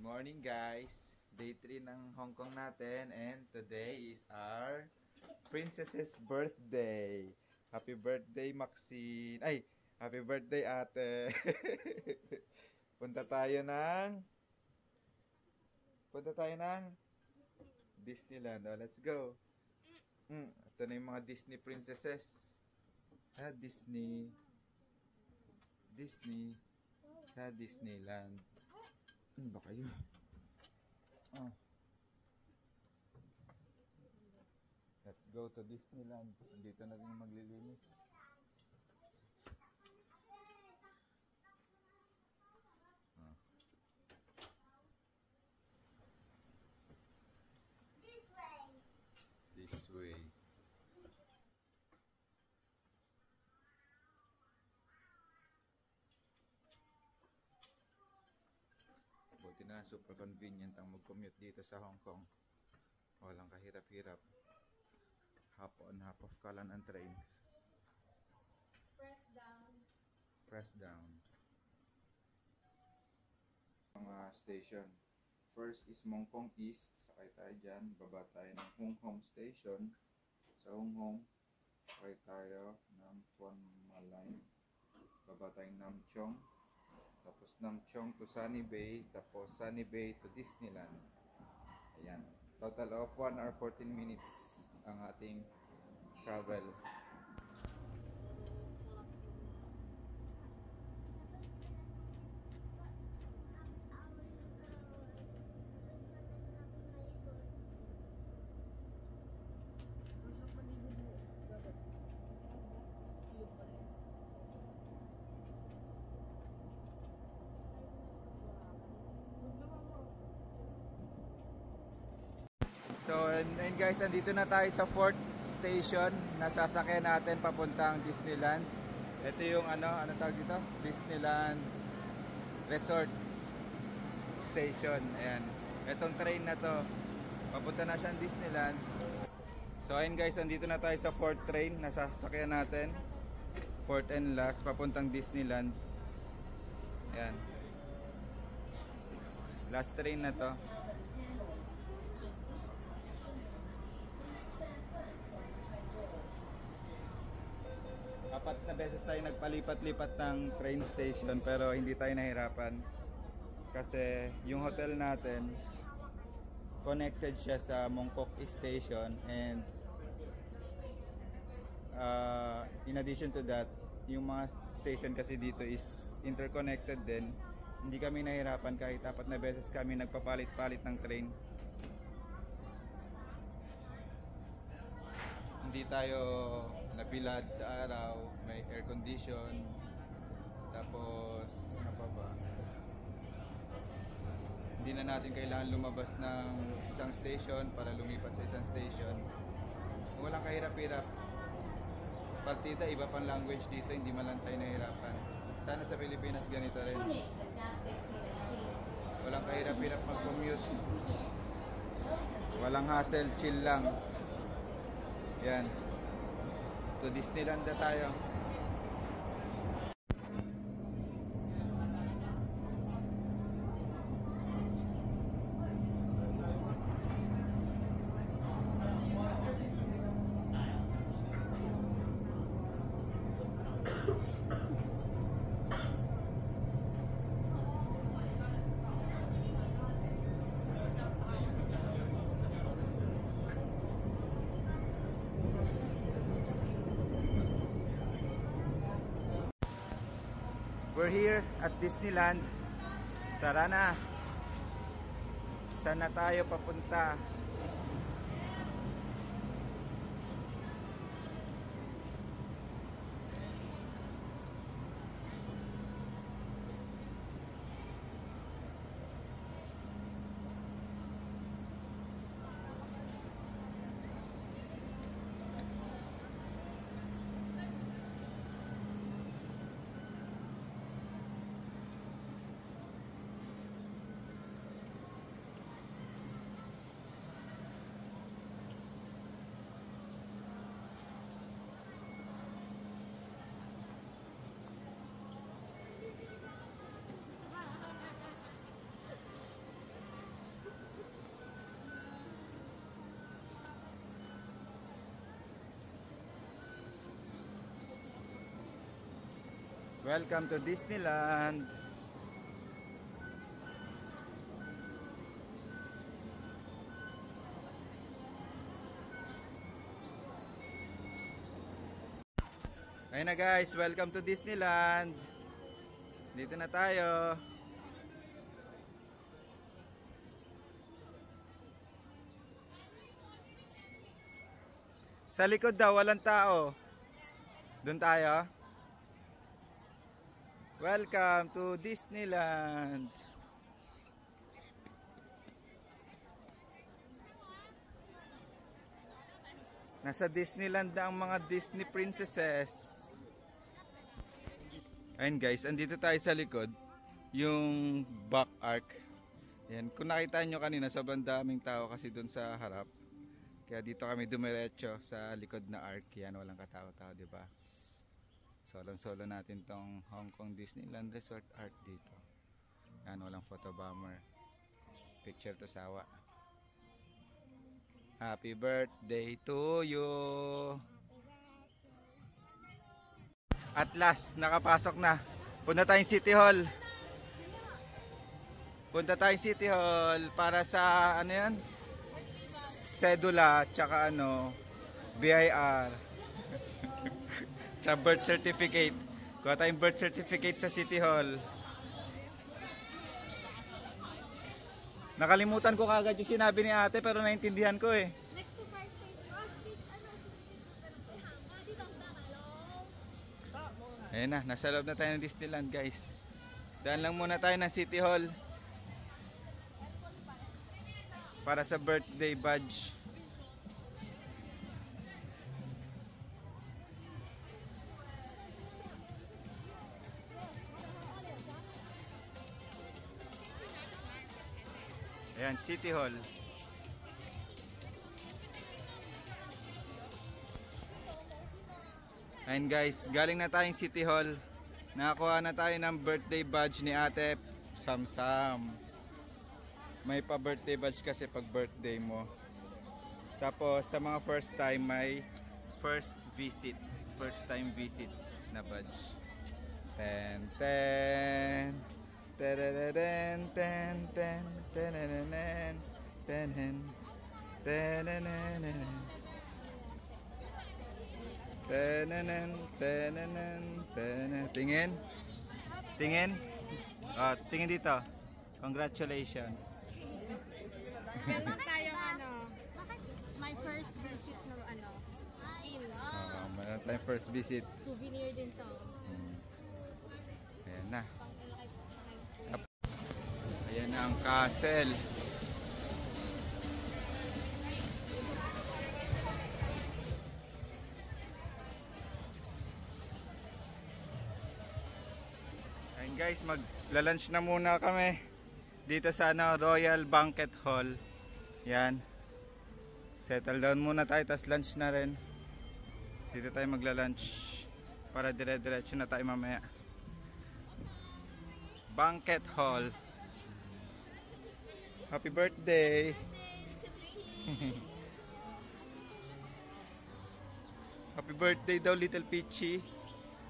Morning guys! Day 3 ng Hong Kong natin and today is our princess's birthday. Happy birthday Maxine! Ay! Happy birthday ate! Punta tayo ng Disneyland. Oh, let's go! Ito na yung mga Disney princesses. Disney sa Disneyland. Ano ba kayo? Let's go to Disneyland. Dito na rin maglilinis. This way. Buti na, super convenient ang mag-commute dito sa Hong Kong. Walang kahirap-hirap. Hop on, hop off ka lang ang train. Press down. Mga station. First is Mong Kong East. Sakay tayo dyan. Baba tayo ng Hung Hom Station. Sa Hung Hom, sakay tayo ng Tuan Malay. Baba tayong Nam Chong. Tapos Nam Chong to Sunny Bay. Tapos Sunny Bay to Disneyland. Ayan. Total of 1 hour 14 minutes ang ating travel. So, and guys, andito na tayo sa 4th station na sasakyan natin papuntang Disneyland. Ito yung ano tawag dito? Disneyland Resort Station. Ayan. Itong train na to, papunta na siyang Disneyland. So, ayun guys, andito na tayo sa 4th train na sasakyan natin. 4th and last, papuntang Disneyland. Ayan. Last train na to. Apat na beses tayo nagpalipat-lipat ng train station pero hindi tayo nahirapan kasi yung hotel natin connected siya sa Mongkok Station and in addition to that, yung mga station kasi dito is interconnected din. Hindi kami nahirapan kahit apat na beses kami nagpapalit-palit ng train. Hindi tayo nabilad sa araw, may air condition, tapos ano pa ba, hindi na natin kailangan lumabas ng isang station para lumipat sa isang station. Walang kahirap-hirap. Partida, iba pang language dito, hindi man lang tayo nahirapan. Sana sa Pilipinas ganito rin. Walang kahirap-hirap mag-commute, walang hassle, chill lang. Yan. To Disneyland na tayo. We're here at Disneyland. Tara na. Saan na tayo papunta? Welcome to Disneyland. Ayun na guys, welcome to Disneyland. Dito na tayo. Sa likod daw, walang tao. Doon tayo. Welcome to Disneyland. Nasa Disneyland na ang mga Disney princesses. Ayun guys, andito tayo sa likod. Yung back arc. Yan. Kung nakita nyo kanina, sobrang daming tao kasi doon sa harap. Kaya dito kami dumiretso sa likod na arc. Yan, walang katao-tao, diba? Solo natin tong Hong Kong Disneyland Resort Arc dito. Yan, walang photo bomber. Picture to sawa. Happy birthday to you! At last, nakapasok na. Punta tayong City Hall. Punta tayong City Hall para sa ano yan? Sedula, tsaka ano, BIR. Tsaka birth certificate. Kuha tayong birth certificate sa City Hall. Nakalimutan ko kagad yung sinabi ni ate pero naintindihan ko eh. Next to Fire Station. Ayan na, nasa loob na tayo ng Disneyland guys. Daan lang muna tayo ng City Hall para sa birthday badge. Ayan, City Hall. Ayan guys, galing na tayong City Hall. Nakakuha na tayo ng birthday badge ni Ate Samsam. May pa-birthday badge kasi pag birthday mo. Tapos sa mga first time may first time visit na badge. Ten ten ten ten ten ten ten ten. Tenenen, tenenen, tenenen. Tingin. Tingin. Ah, tingin dito. Congratulations. Meron tayong ano, my first visit na ano, in. Meron tayong first visit. Souvenir din to. Ayan na. Ayan na ang castle. Ayan guys, magla-lunch na muna kami dito sa Royal Banquet Hall. Yan. Settle down muna tayo, tas lunch na rin. Dito tayo magla-lunch para dire-diretso na tayo mamaya. Banquet Hall. Happy birthday. Happy birthday daw, Little Peachy.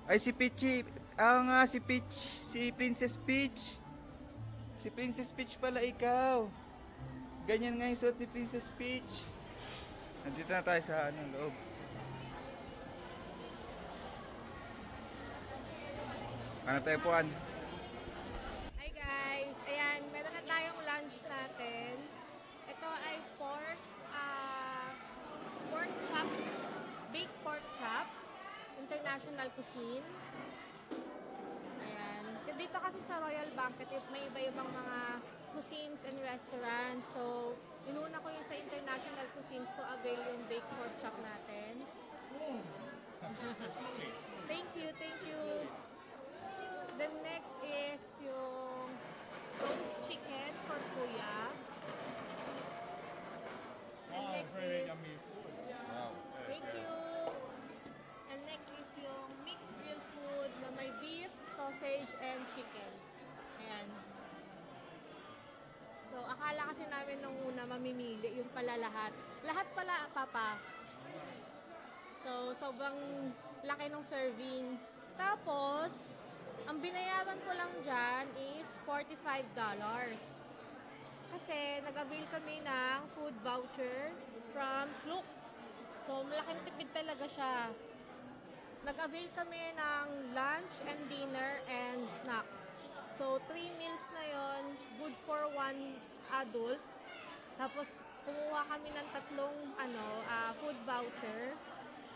Ay, si Peachy. Nga, si Peach. Si Princess Peach. Si Princess Peach pala ikaw. Ganyan nga yung suot ni Princess Peach. Nandito na tayo sa loob. Ano tayo puan? Hi guys, ayan, meron na tayong lunch natin. Ito ay pork chop, baked pork chop, international cuisines. Ayan, dito kasi sa Royal Banquet, may iba-ibang mga cuisines and restaurants. So, inuna ko yung sa international cuisines to avail yung baked pork chop natin. Thank you, thank you. The next is yung roast chicken for Kuya. And next is, thank you. And next is yung mixed grilled food na may beef, sausage, and chicken. Ayan. So, akala kasi namin nung una mamimili, yung pala lahat. Lahat pala, Papa. So, sobrang laki ng serving. Tapos, Ang binayaran ko lang dyan is $45. Kasi nag-avail kami ng food voucher from Klook. So, malaking tipid talaga siya. Nag-avail kami ng lunch and dinner and snacks. So, 3 meals na yon, good for 1 adult. Tapos, kumuha kami ng tatlong food voucher.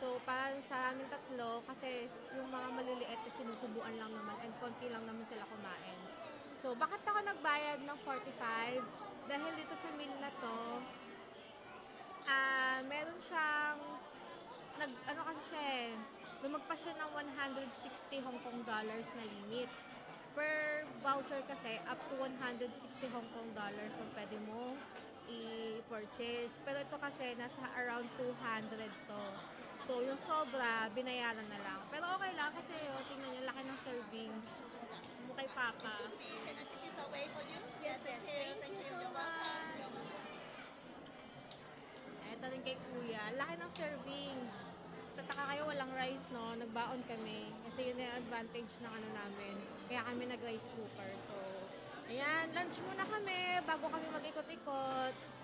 So, para sa aming tatlo, kasi yung mga maliliit, sinusubuan lang naman and konti lang naman sila kumain. So, bakit ako nagbayad ng 45? Dahil dito sa meal na to, meron siyang, kasi siya lumagpas siya ng 160 Hong Kong dollars na limit. Per voucher kasi, up to 160 Hong Kong dollars ang pwede mo i-purchase. Pero ito kasi, nasa around 200 to. So, yung sobra, binayaran na lang. Pero okay lang kasi, tingnan nyo, laki ng serving. Mukay Papa. Excuse me, can I take this away for you? Yes, yes. Thank you so much. Ito rin kay Kuya. Laki ng serving. Tataka kayo, walang rice, no? Nagbaon kami. Kasi yun yung advantage ng namin. Kaya kami nag-rice cooker. So, ayan. Lunch muna kami bago kami mag-ikot-ikot.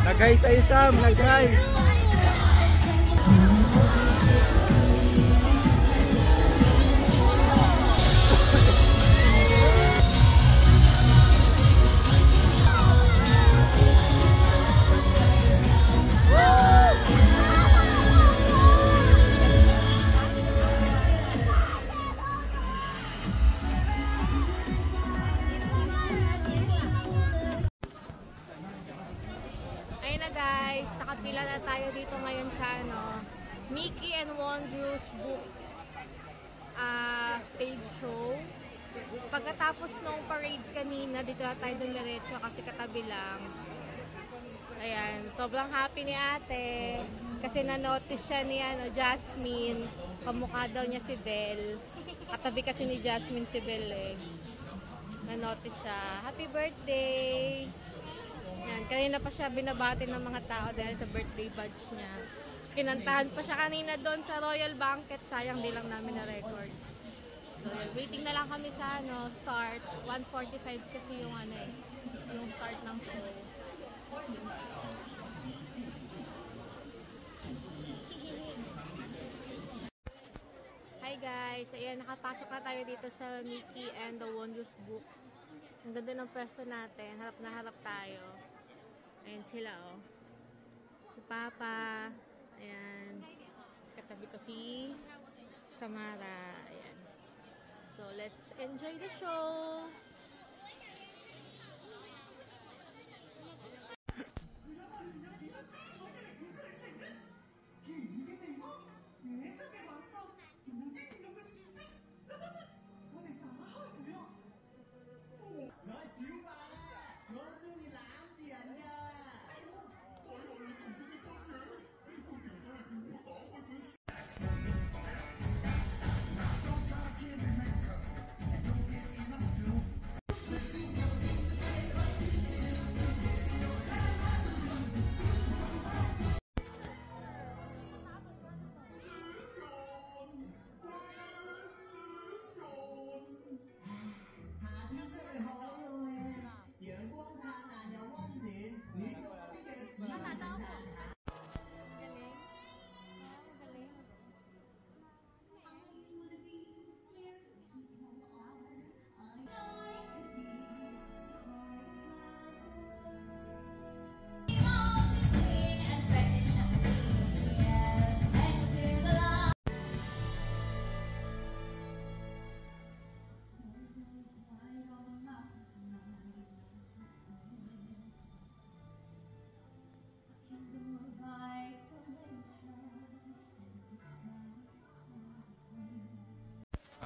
Nag-hi sa'yo, Sam. Nag-hi. Guys, nakapila na tayo dito ngayon sa Mickey and Wondrous book stage show. Pagkatapos nung parade kanina, dito na tayo dumiretso kasi katabi lang. Ayan, sobrang happy ni ate kasi na-notice siya ni Jasmine. Kamukha daw niya si Belle. Katabi kasi ni Jasmine si Belle na-notice siya. Happy birthday! Yan, kanina pa siya binabati ng mga tao dahil sa birthday badge niya. Tapos kinantahan pa siya kanina doon sa Royal Banquet. Sayang, di lang namin na-record. So, waiting na lang kami sa start. 1:45 kasi yung yung start ng show. Hi guys! Ayan, nakapasok na tayo dito sa Mickey and the Wondrous Book. Ang ganda ng pwesto natin. Harap na harap tayo. Ayan sila, oh. Si Papa. Ayan. Katabi ko si Samara. Ayan. So, let's enjoy the show!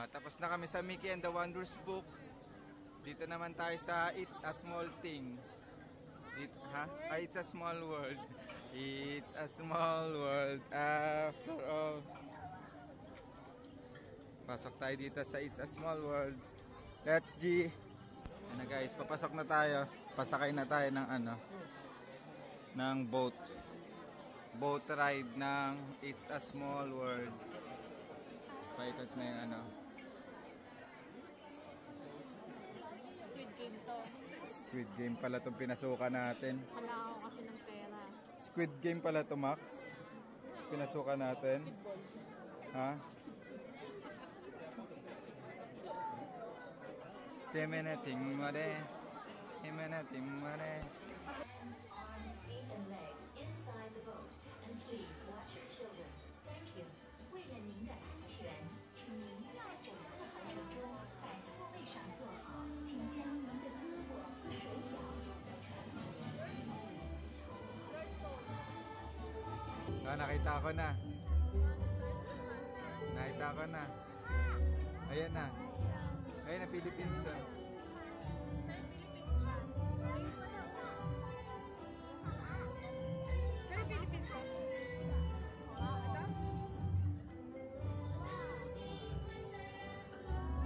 Tapos na kami sa Mickey and the Wonders Book. Dito naman tayo sa It's a Small Thing. It's a small world. It's a small world after all. Pasok tayo dito sa It's a Small World. Let's G. Ano guys, papasok na tayo. Pasakay na tayo ng ng boat. Boat ride ng It's a Small World. Paikot na yung Squid Game to. Squid Game pala itong pinasukan natin. Kailangan ko kasi ng pera. Squid Game pala ito, Max. Pinasukan natin. Ha? Timinating mo rin. Timinating mo rin. Arms, feet and legs inside the boat, and please watch your children. Thank you. 为了您的安全，请您在整个航程中在座位上坐好，请将您的胳膊和手脚在船里面。 nakita ko na. Nakita ko na. Ayan na. Ayan na, Philippines.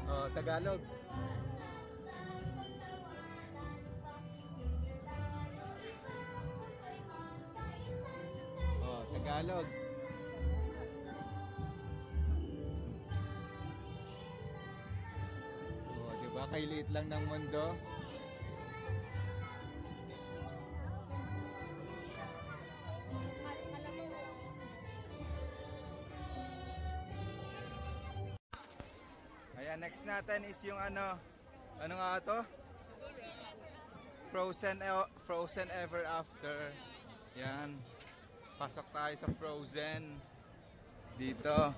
Oh, Tagalog. Oh, Tagalog. Oh, diba? Kailiit lang ng mundo. Ayan, next natin is yung ano nga to? Frozen Ever After. Yan. Pasok tayo sa Frozen. Dito.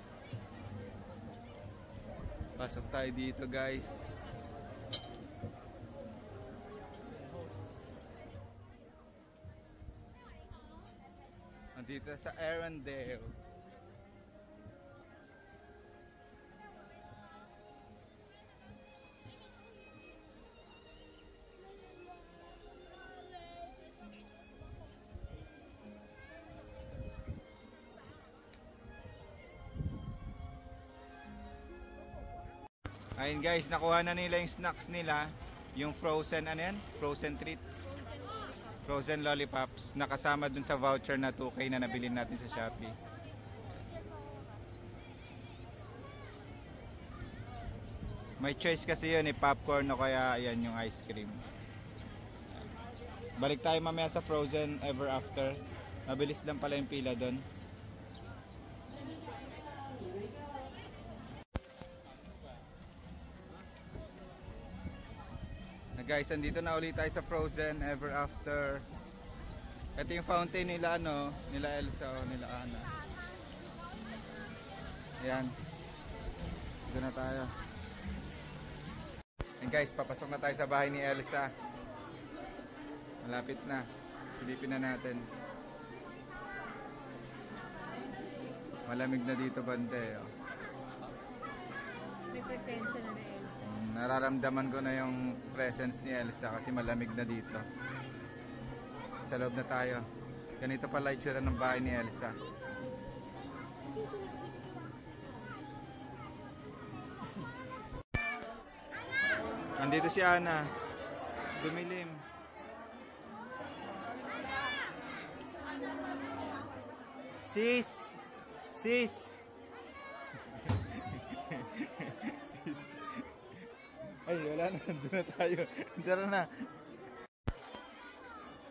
Pasok tayo dito, guys. Dito sa Arendelle. Ayun guys, nakuha na nila yung snacks nila. Yung frozen, frozen treats. Frozen lollipops. Nakasama dun sa voucher na 2K na nabili natin sa Shopee. May choice kasi yun, popcorn o kaya ayan yung ice cream. Balik tayo mamaya sa Frozen Ever After. Mabilis lang pala yung pila dun. Guys, andito na ulit tayo sa Frozen Ever After. Ito yung fountain nila nila Elsa o nila Anna. Ayan. Dito na tayo. And guys, papasok na tayo sa bahay ni Elsa. Malapit na. Silipin na natin. Malamig na dito bande. Oh. May presensya na Elsa. Nararamdaman ko na yung presence ni Elsa kasi malamig na dito. Sa loob na tayo. Ganito pala itsura ng bahay ni Elsa. Nandito si Anna. Dumilim. Sis! Sis! Sis! Ay, wala na. Doon na tayo. Tara na.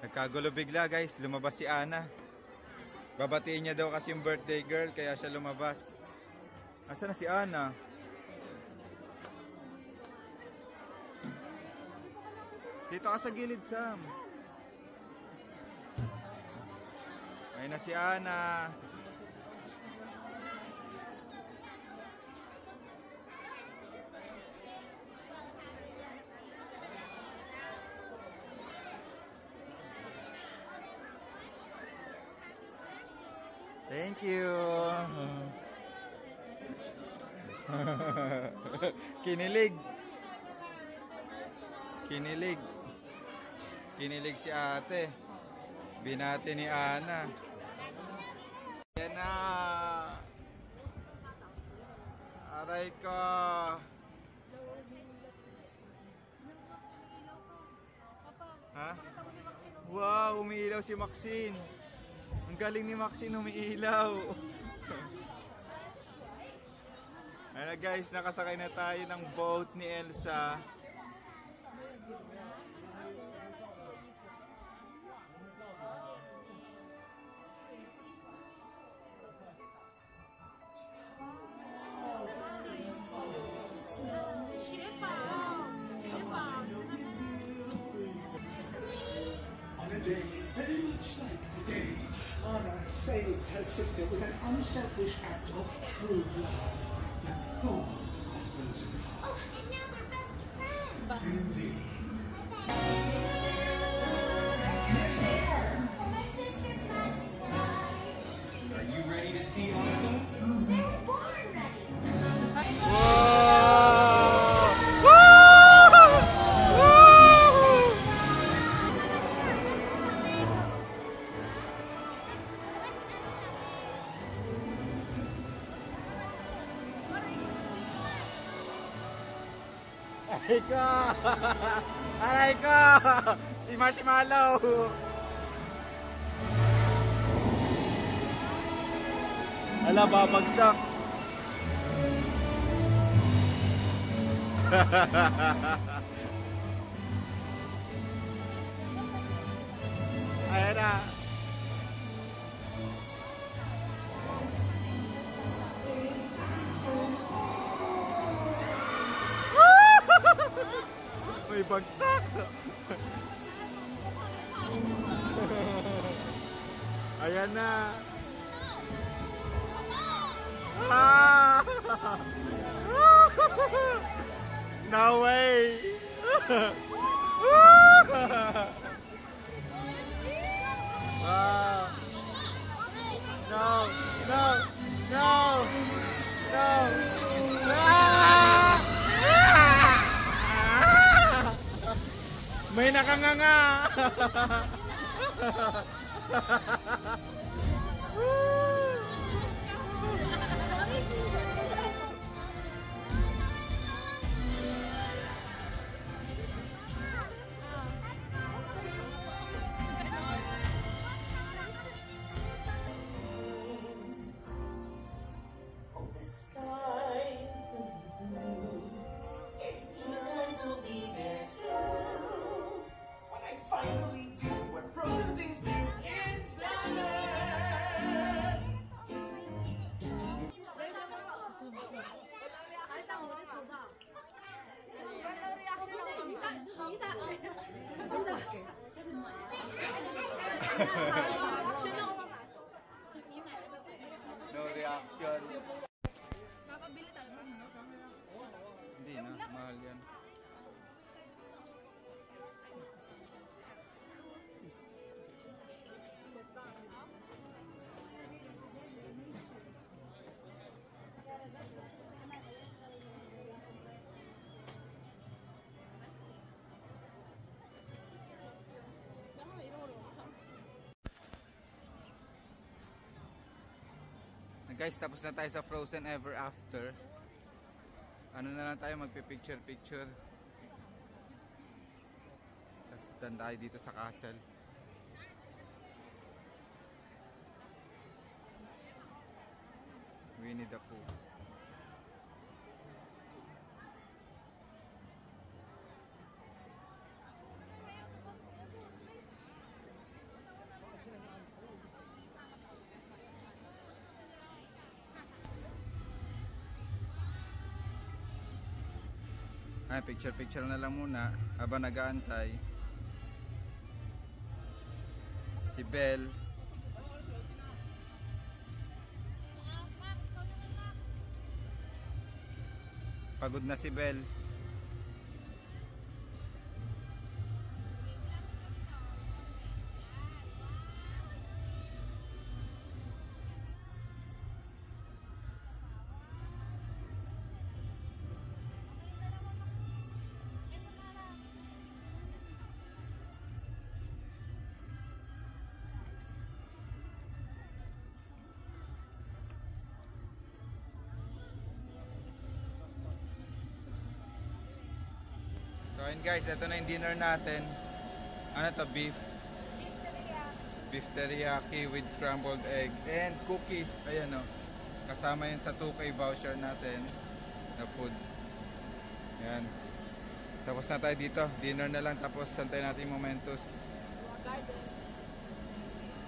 Nagkagulo bigla guys. Lumabas si Anna. Babatiin niya daw kasi yung birthday girl. Kaya siya lumabas. Asa na si Anna? Dito ka sa gilid, Sam. Ayun na si Anna. Thank you. Kinilig. Kinilig. Kinilig si ate. Binati ni Ana. Yan na. Aray ko. Ha? Wow, umiilaw si Maxine. Ang galing ni Maxine umiilaw. Ayan guys, nakasakay na tayo ng boat ni Elsa. Day very much like today, Anna saved her sister with an unselfish act of true love that thawed the frozen heart. Oh, and now they're best friends. Indeed. My sister's magic light. Are you ready to see awesome? They're born ready. Aray ko! Aray ko! Si Marshmallow! Ala, babagsak! Ayan na! May bagsak! Ayan na! Ah! No way! Wow! No! No! No! No! Ah! May nakanganga! Oh, the sky will be blue, and you guys will be there too. When I finally do what frozen things do in summer. No reaction. Hindi na, mahal yan. Guys, tapos na tayo sa Frozen Ever After. Ano na lang tayo, magpipicture-picture. Tapos dan tayo dito sa castle. Winnie the Pooh. Ay, picture-picture na lang muna habang nag-aantay. Si Belle. Pagod na si Belle. Ayun guys, ito na yung dinner natin. Ano to? Beef teriyaki with scrambled egg and cookies. Ayan o. Kasama yun sa 2K voucher natin na food. Ayan. Tapos na tayo dito. Dinner na lang. Tapos santay natin yung Momentos.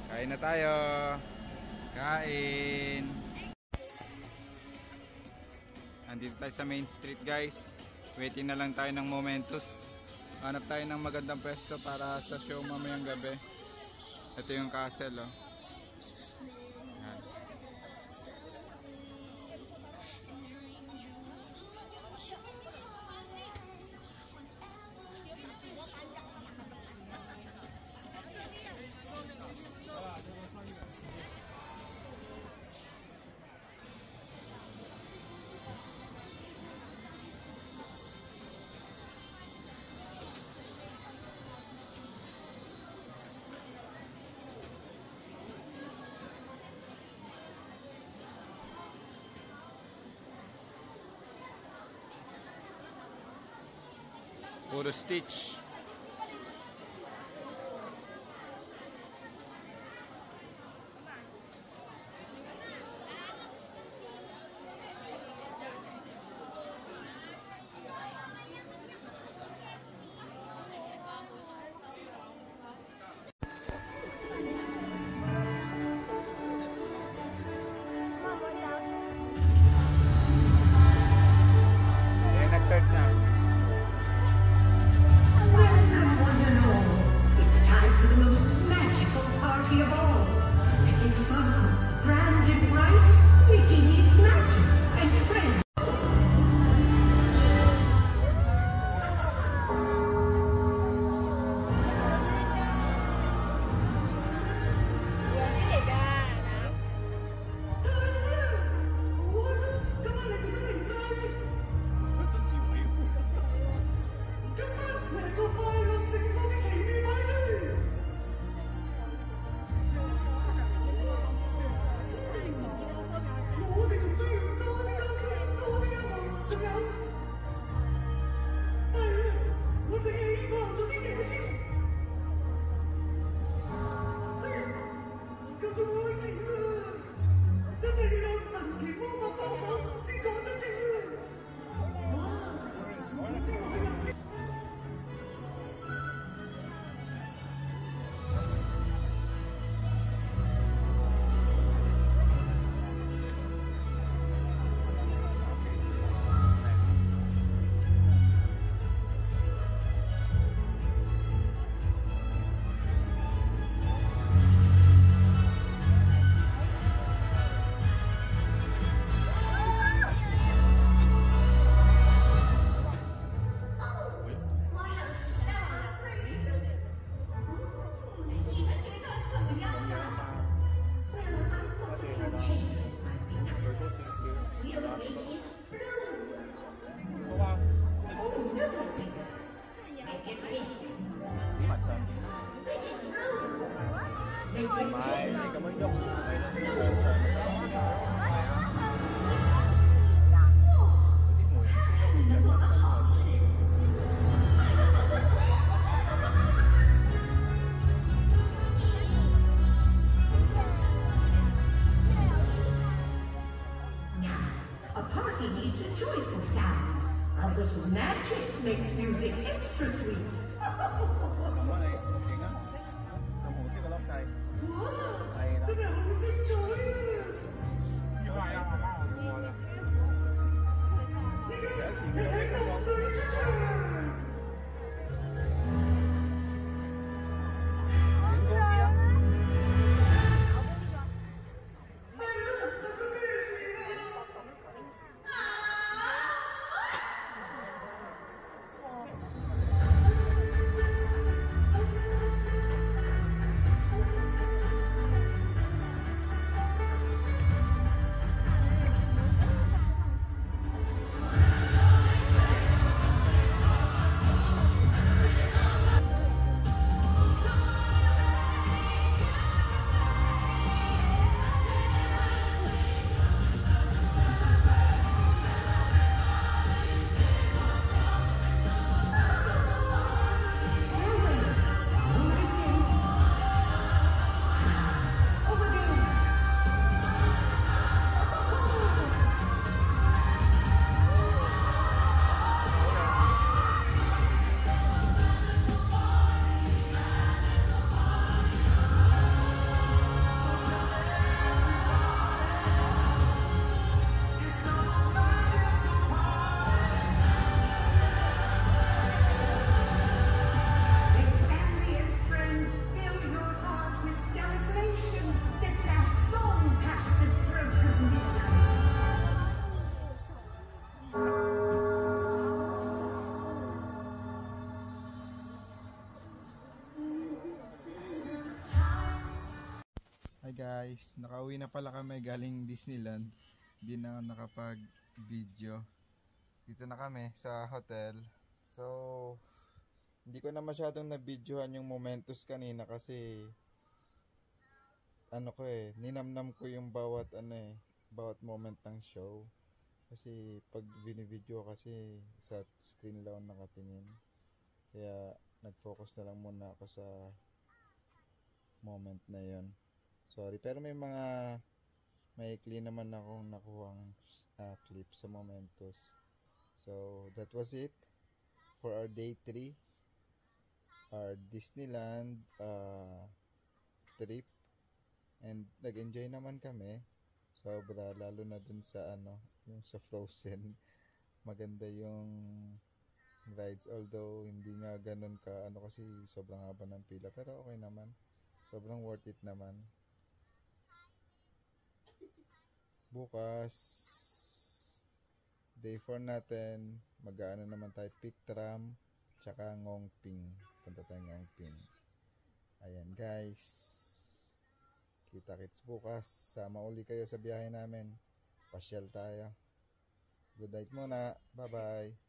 Kain na tayo. Kain. Andito tayo sa Main Street guys. Waiting na lang tayo ng Momentos. Hanap tayo ng magandang pwesto para sa show mamayang gabi. Ito yung castle oh. Yan. Puro Stitch. Ayan, na-start na. Makes music extra sweet. guys, nakauwi na pala kami galing Disneyland. Hindi na ako nakapag-video. Dito na kami sa hotel. So, hindi ko na masyadong na-videohan yung Momentos kanina kasi ninamnam ko yung bawat moment ng show. Kasi pag binivideo kasi sa screen lang nakatingin. Kaya nag-focus na lang muna ako sa moment na yon. Sorry, pero may maikli naman akong nakuhang clip sa Momentos. So, that was it for our day 3, our Disneyland trip. And nag-enjoy naman kami. Sobra, lalo na dun sa yung sa Frozen. Maganda yung rides, although hindi nga ganun ka kasi sobrang haba ng pila, pero okay naman. Sobrang worth it naman. Bukas day 4 natin, mag-aano naman tayo, Pick Tram tsaka Ngongping. Punta tayo Ngongping. Ayan guys, kita-kits bukas. Sama uli kayo sa biyahe namin. Pasyal tayo. Good night muna. Bye bye.